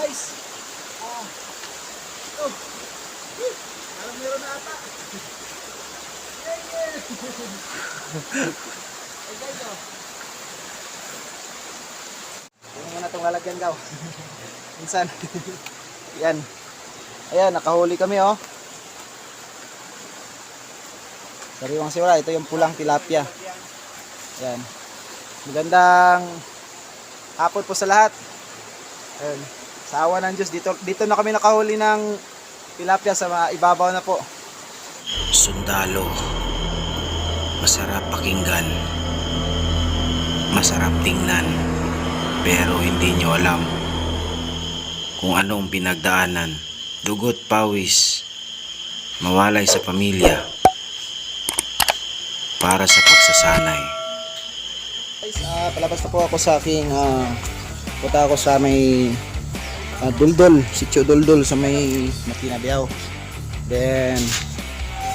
guys. Ito. Alam meron na ata. Hey guys, oh. Ano muna itong lalagyan daw. Minsan. Yan. Ayan, nakahuli kami oh. Sariwang siwala. Ito yung pulang tilapia. Ayan. Magandang hapon po sa lahat. Ayan. Sa awa ng Diyos, dito na kami nakahuli ng tilapia sa ibabaw na po. Sundalo. Masarap pakinggan. Masarap tingnan. Pero hindi nyo alam kung anong pinagdaanan. Dugot, pawis, mawalay sa pamilya para sa pagsasanay. Guys, palabas na po ako sa aking punta ako sa may Duldul, Sitio Duldul sa may Matinabiao. Then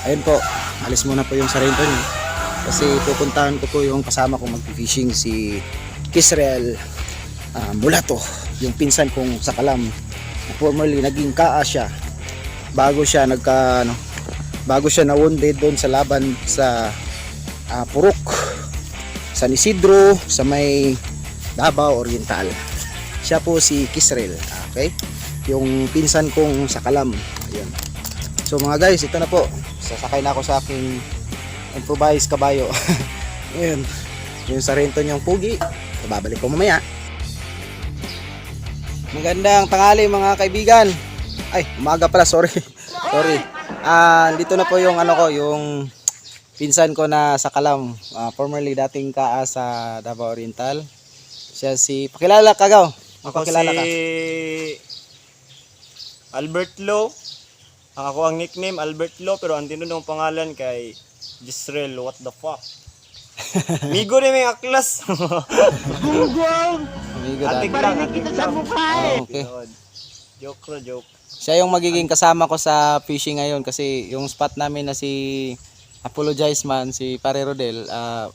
ayun po, alis muna po yung sarento niyo kasi pupuntahan ko po yung kasama kong mag-fishing si Kisrel Mulato, yung pinsan kong sa Kalam na formerly naging kaa siya bago siya na-wounded doon sa laban sa Purok, San Isidro sa may Davao Oriental. Siya po si Kisrel, okay? Yung pinsan kong sa Kalam. Ayun. So mga guys, ito na po. Sasakay na ako sa aking improvised kabayo. Ayun. Yung sarento niyang pugi. Babalik ko mamaya. Magandang tanghali mga kaibigan. Ay, umaga pala, sorry. Sorry. Dito na po yung yung pinsan ko na sa Kalam, formerly dating kaa sa Davao Oriental. Siya si, pakilala ka gaw. Ako si Albert Lo. Ako ang nickname Albert Lo, pero ang tinunong pangalan kay Gisrel, what the fuck. Migo ni may aklas. Amigo Atik dad. lang, atik lang. Okay. Joke bro, joke. Siya yung magiging kasama ko sa fishing ngayon kasi yung spot namin na si Apologize man, si Pare Rodel,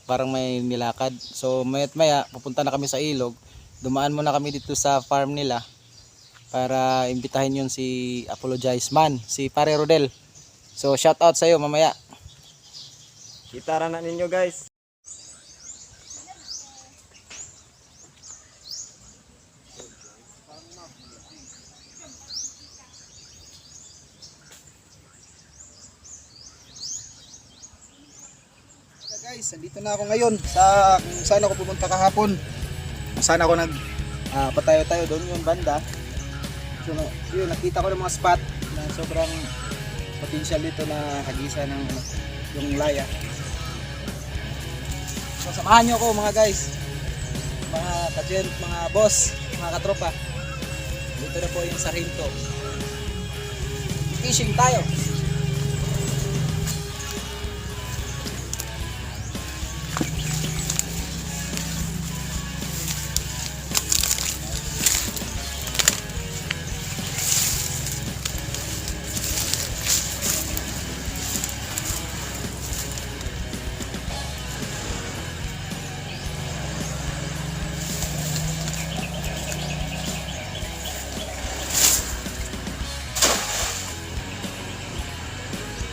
parang may nilakad. So maya't maya, pupunta na kami sa ilog. Dumaan muna kami dito sa farm nila para imbitahin yun si Apologize man, si Pare Rodel. So shout out sa iyo mamaya. Kita na ninyo guys. Guys, nandito na ako ngayon sa kung saan ako pumunta kahapon. Kung saan ako patayo-tayo doon yung banda. So yun, nakita ko ng mga spot na sobrang potential dito na hagisa ng yung laya. So samahan nyo ako mga guys, mga kajent, mga boss, mga katropa. Dito na po yung Sarento. Fishing tayo.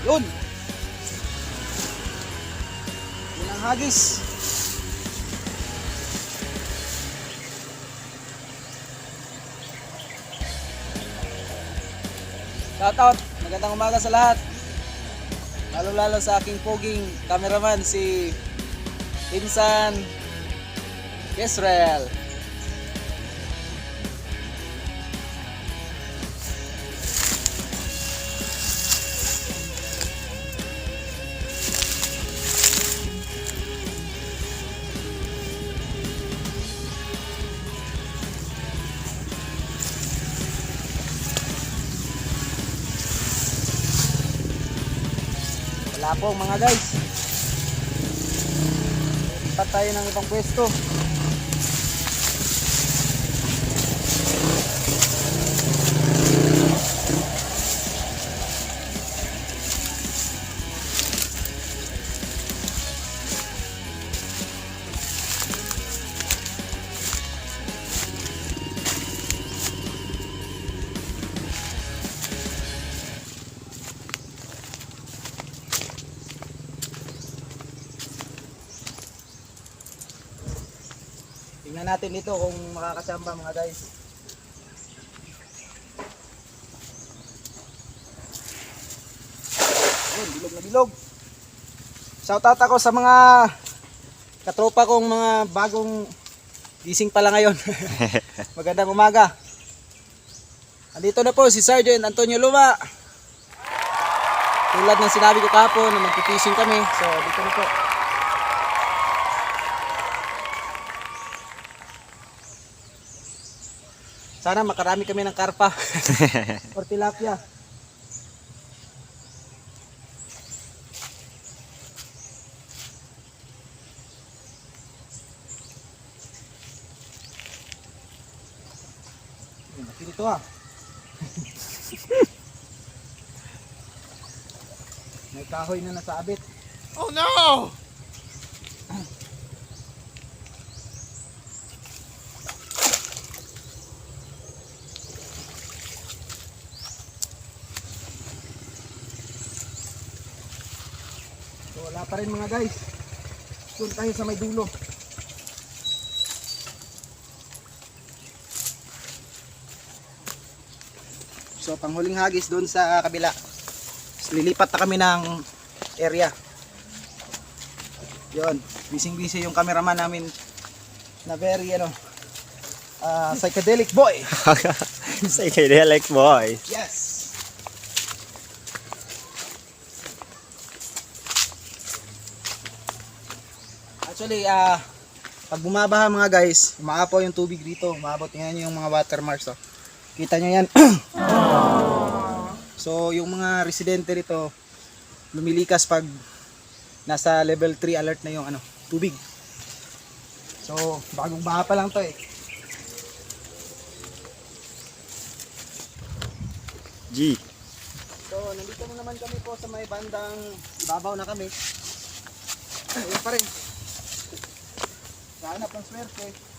Yun. Yun ang hagis. Shoutout. Magandang umaga sa lahat. Lalo sa aking poging cameraman si Pinsan Kisrel. Wala po mga guys. Lipat tayo ng ibang pwesto. natin dito kung makakasamba mga guys. Ayun, bilog na bilog. Shoutout ako sa mga katropa kong mga bagong gising pala ngayon. Magandang umaga. Andito na po si Sergeant Antonio Luma. Tulad ng sinabi ko kahapon na magpipishing kami. So dito na po. Sana makarami kami ng karpa or tilapia. Laki dito ah. May kahoy na nasabit. Oh no! So wala pa rin mga guys. Doon tayo sa may dulo. So panghuling hagis doon sa kabila. So, lilipat na kami ng area. Yon, busy yung cameraman namin na very psychedelic boy. Psychedelic boy. Yes. Actually, pag bumabaha mga guys, umaapaw yung tubig dito. Umabot, tingnan nyo yung mga watermarks. Oh. Kita nyo yan. So, yung mga residente rito, lumilikas pag nasa level 3 alert na yung tubig. So, bagong baha pa lang to eh. G. So, nandito na naman kami po sa may bandang ibabaw na kami. Ayun pa rin. Hanap ng swerte.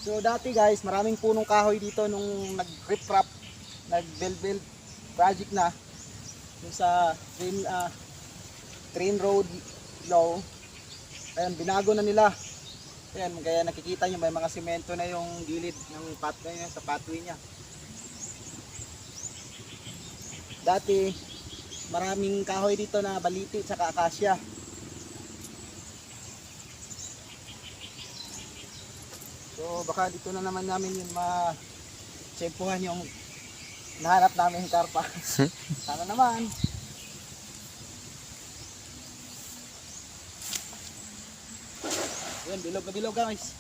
So dati guys, maraming punong kahoy dito nung nag-rip-rap, nag-build project na yung sa train road low. Ayan, binago na nila. Ayan, kaya nakikita nyo may mga semento na yung gilid ng pathway niya, sa pathway niya. Dati, maraming kahoy dito na baliti at akasya. So baka dito na naman namin yun ma-tsempuhan yung nahanap namin yung karpa. Sana naman. Yun, bilog na bilog guys.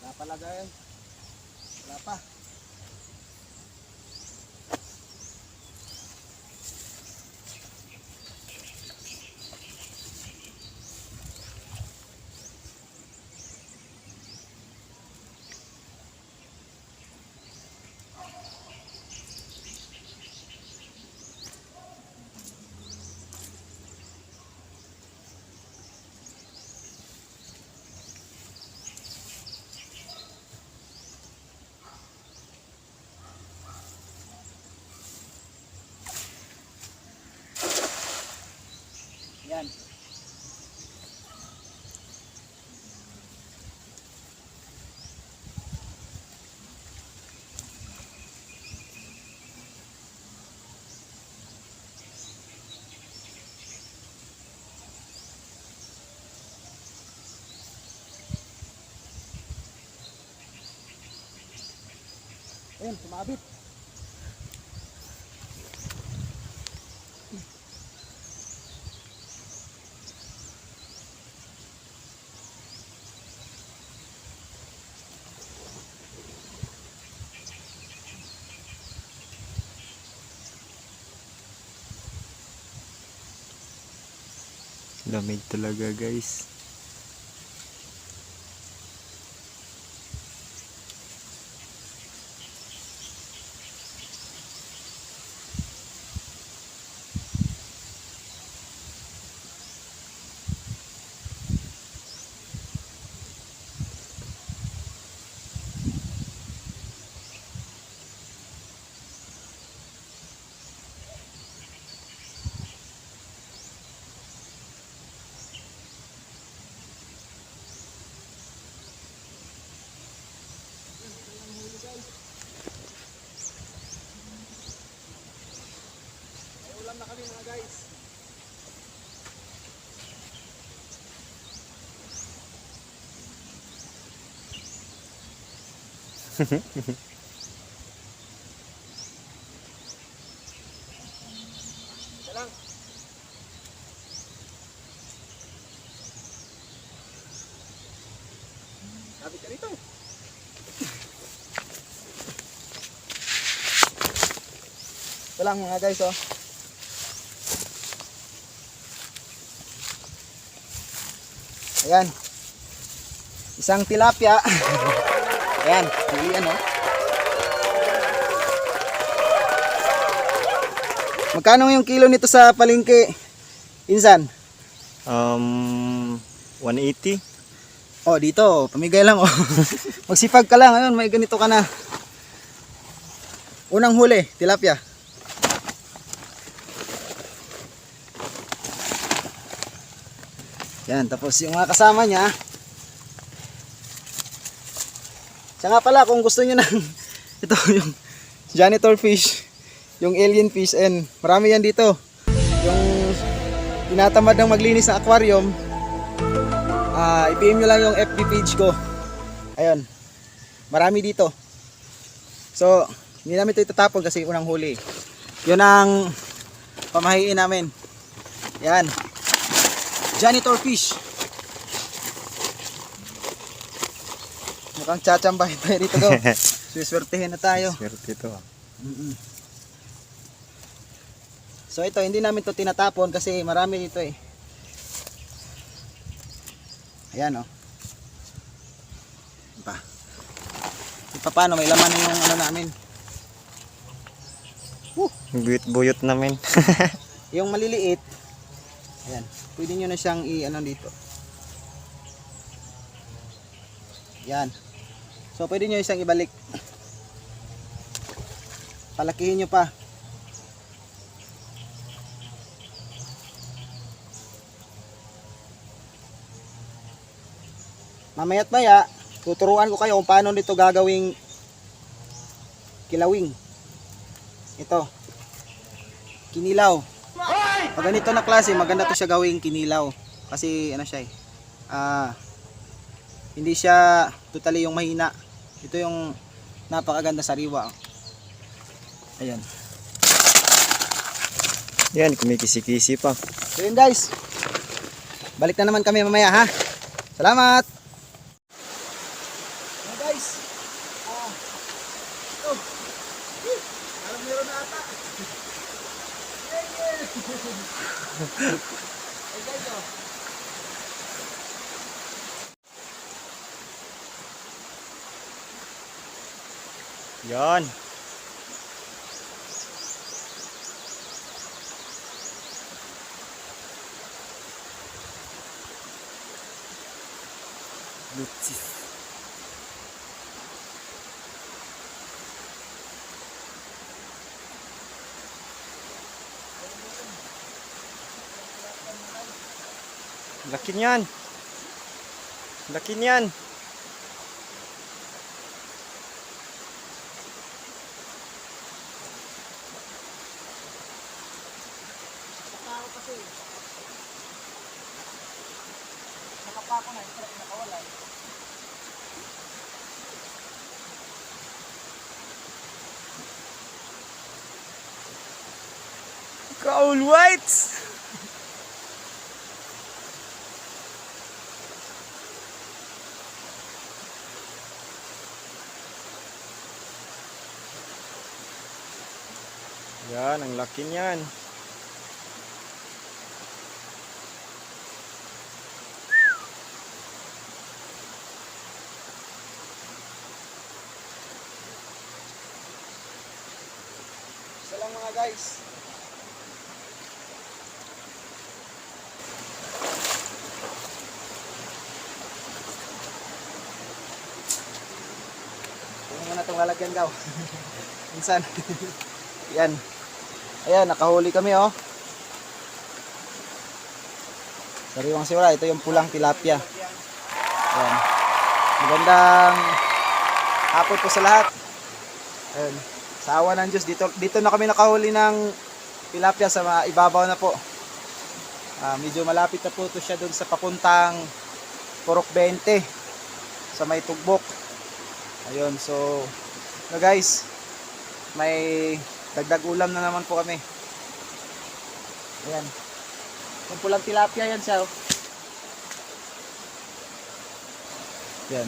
Wala pala guys. Wala pa. Yan. Ayun, sumabit. Lamig talaga guys. Ulam na kami mga guys. Ito lang. Sabi ka rito. Ito lang mga guys oh. Ayan. Isang tilapia. Ayan, pilihan oh. Magkano yung kilo nito sa palengke? Insan? 180. Oh, dito, pamigay lang oh. Magsipag ka lang, ayun, may ganito ka na. Unang huli, tilapia. Yan, tapos yung mga kasama niya. Siya nga pala, kung gusto niyo ng ito yung janitor fish, yung alien fish, and marami yan dito. Yung tinatamad ng maglinis ng aquarium, i-PM nyo lang yung FB page ko. Ayun, marami dito. So, hindi namin ito itatapon kasi unang huli. Yun ang pamahiin namin. Yan, janitor fish. Mukhang tsatsambahin tayo dito go. Swiswertehin na tayo. Swerte ito. So ito, hindi namin to tinatapon kasi marami dito eh. Ayan oh. Paano may laman na yung ano namin. Buyot-buyot namin. Yung maliliit. Ayan, pwede nyo na siyang i-ano dito. Yan. So pwede nyo isang ibalik. Palakihin nyo pa. Mamaya't maya, tuturuan ko kayo kung paano nito gagawing kilawing. Ito. Kinilaw. Pag ganito na klase, maganda to siya gawing kinilaw. Kasi ano siya eh. Hindi siya totally yung mahina. Ito yung napakaganda sariwa. Ayan. Yan, kumikisi-kisi pa. So yun guys. Balik na naman kami mamaya ha. Salamat! Hey guys. Oh. Alam meron na ata. Hey guys oh. Yan. Lutsis. Laki niyan. Laki niyan. Nakapako na, hindi na nakawalan. Cowl whites. Yan, ang laki niyan. lang mga guys. Tingnan mo na itong lalagyan daw. Minsan. Yan. Ayan, nakahuli kami oh. Sariwang siwala, ito yung pulang tilapia. Ayan. Magandang hapon po sa lahat. Ayan. Sa awa ng Diyos, dito na kami nakahuli ng tilapia sa ibabaw na po. Medyo malapit na po ito siya doon sa papuntang Purok 20 sa may Tugbok. Ayun, so guys, may dagdag ulam na naman po kami. Ayan. Yung pulang tilapia yan siya. Yan.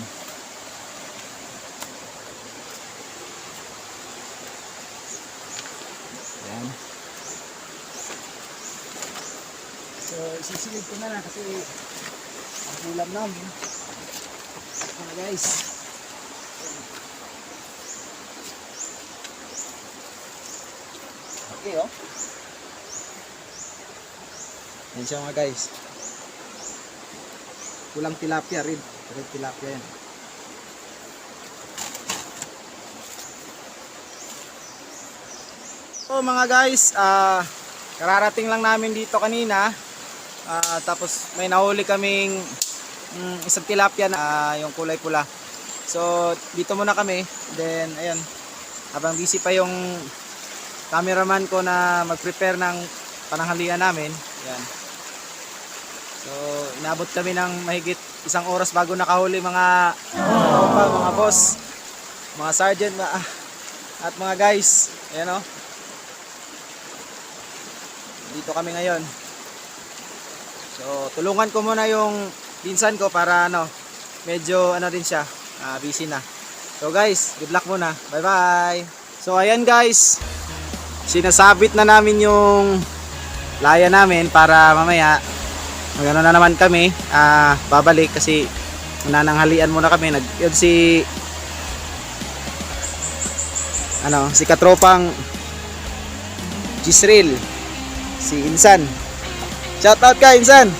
Yan. So, isisilid ko na kasi ang ulam namin. Mga guys. Okay, oh. Yan siya mga guys. Pulang tilapia, red tilapia yan. So mga guys, kararating lang namin dito kanina. Tapos may nahuli kaming isang tilapia na yung kulay pula. So dito muna kami. Then ayun, habang busy pa yung cameraman ko na mag-prepare ng pananghalian namin. Yan. So inabot kami ng mahigit 1 oras bago nakahuli mga mga boss, mga sergeant at mga guys. Ayan o. Dito kami ngayon. So tulungan ko muna yung pinsan ko para medyo din siya, busy na. So guys, good luck muna. Bye bye. So ayan guys, sinasabit na namin yung laya namin para mamaya magano na naman kami, babalik kasi nananghalian muna kami. Yun si katropang Gisril, si Insan. Shout out ka Insan.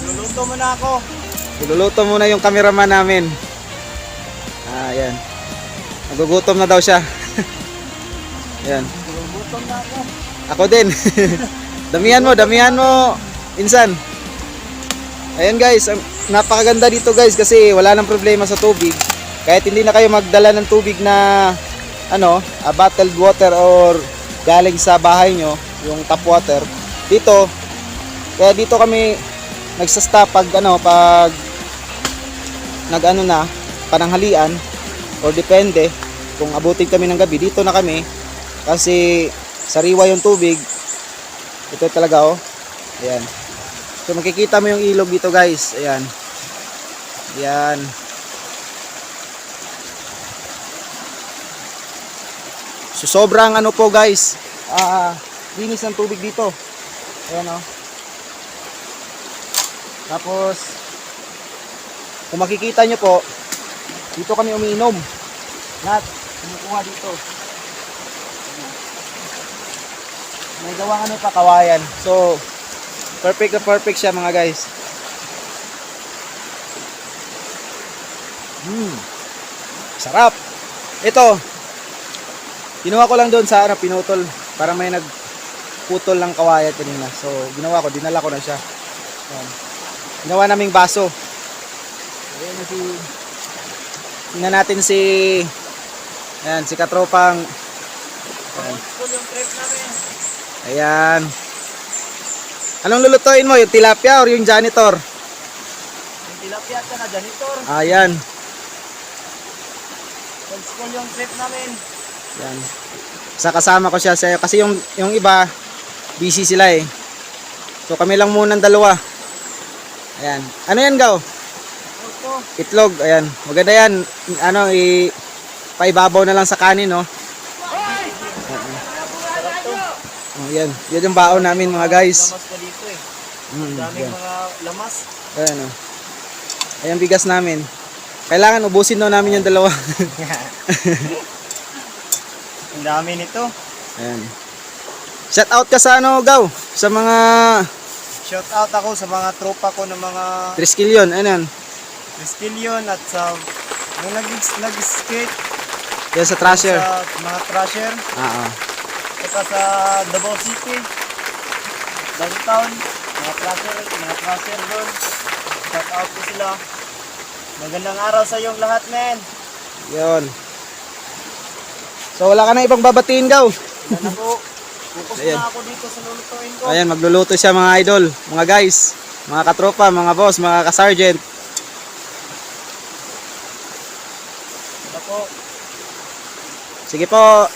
Luluto muna ako. Iluluto muna yung cameraman namin. Ayan. Nagugutom na daw siya. Ayan. Luluto na ako. Ako din. Damihan mo, Insan. Ayan guys, napakaganda dito guys kasi wala nang problema sa tubig. Kahit hindi na kayo magdala ng tubig na bottled water or galing sa bahay nyo, yung tap water. Kaya dito kami nagsastop pag pananghalian or depende kung abutin kami ng gabi, dito na kami kasi sariwa yung tubig. Ito talaga oh. Ayan. So makikita mo yung ilog dito guys. Ayan. Ayan. So sobrang po guys, linis ng tubig dito. Ayan oh. Tapos kung makikita nyo po, dito kami umiinom. Lahat kumukuha dito. May gawang kawayan. So perfect na perfect siya mga guys. Sarap. Ito, kinuha ko lang doon sa pinutol para may nagputol ng kawayan kanina. So ginawa ko, dinala ko na siya. Ayan. Ginawa naming baso. Ayan na tingnan natin si katropang. Ayan. Yung trip namin. Ayan. Anong lulutuin mo? Yung tilapia or yung janitor? Yung tilapia at na janitor. Ayan. Old school yung trip namin. Ayan. Kasama ko siya sa'yo kasi yung iba busy sila eh. So kami lang muna ng dalawa. Ayan. Ano yan Gaw? Itlog. Ayan. Maganda yan. Paibabaw na lang sa kanin no. Oh, yan. Yan yung baon namin mga guys. Lamas ka dito eh. Daming mga lamas. Ayan o. Ayan bigas namin. Kailangan ubusin daw namin yung dalawa. Ang dami nito. Ayan. Shout out ka sa ano, Gaw? Sa mga Shout out ako sa mga tropa ko ng mga Triskelion, ayan. Restillion at sa mga nag-skate Yan sa Trasher. sa mga Trasher. Oo. Saka sa Davao City, downtown, mga Trasher doon. Shout out ko sila. Magandang araw sa iyong lahat, men. Yun. So wala ka na ibang babatiin, Gaw. Yan ako. Focus Ayan. na ako dito sa lulutuin ko. Ayan, magluluto siya mga idol, mga guys, mga katropa, mga boss, mga kasargent. Ako. Sige po.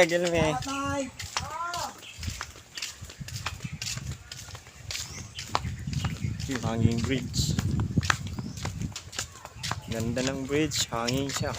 Gilme. Yung hanging bridge. Ganda ng bridge, hanging siya.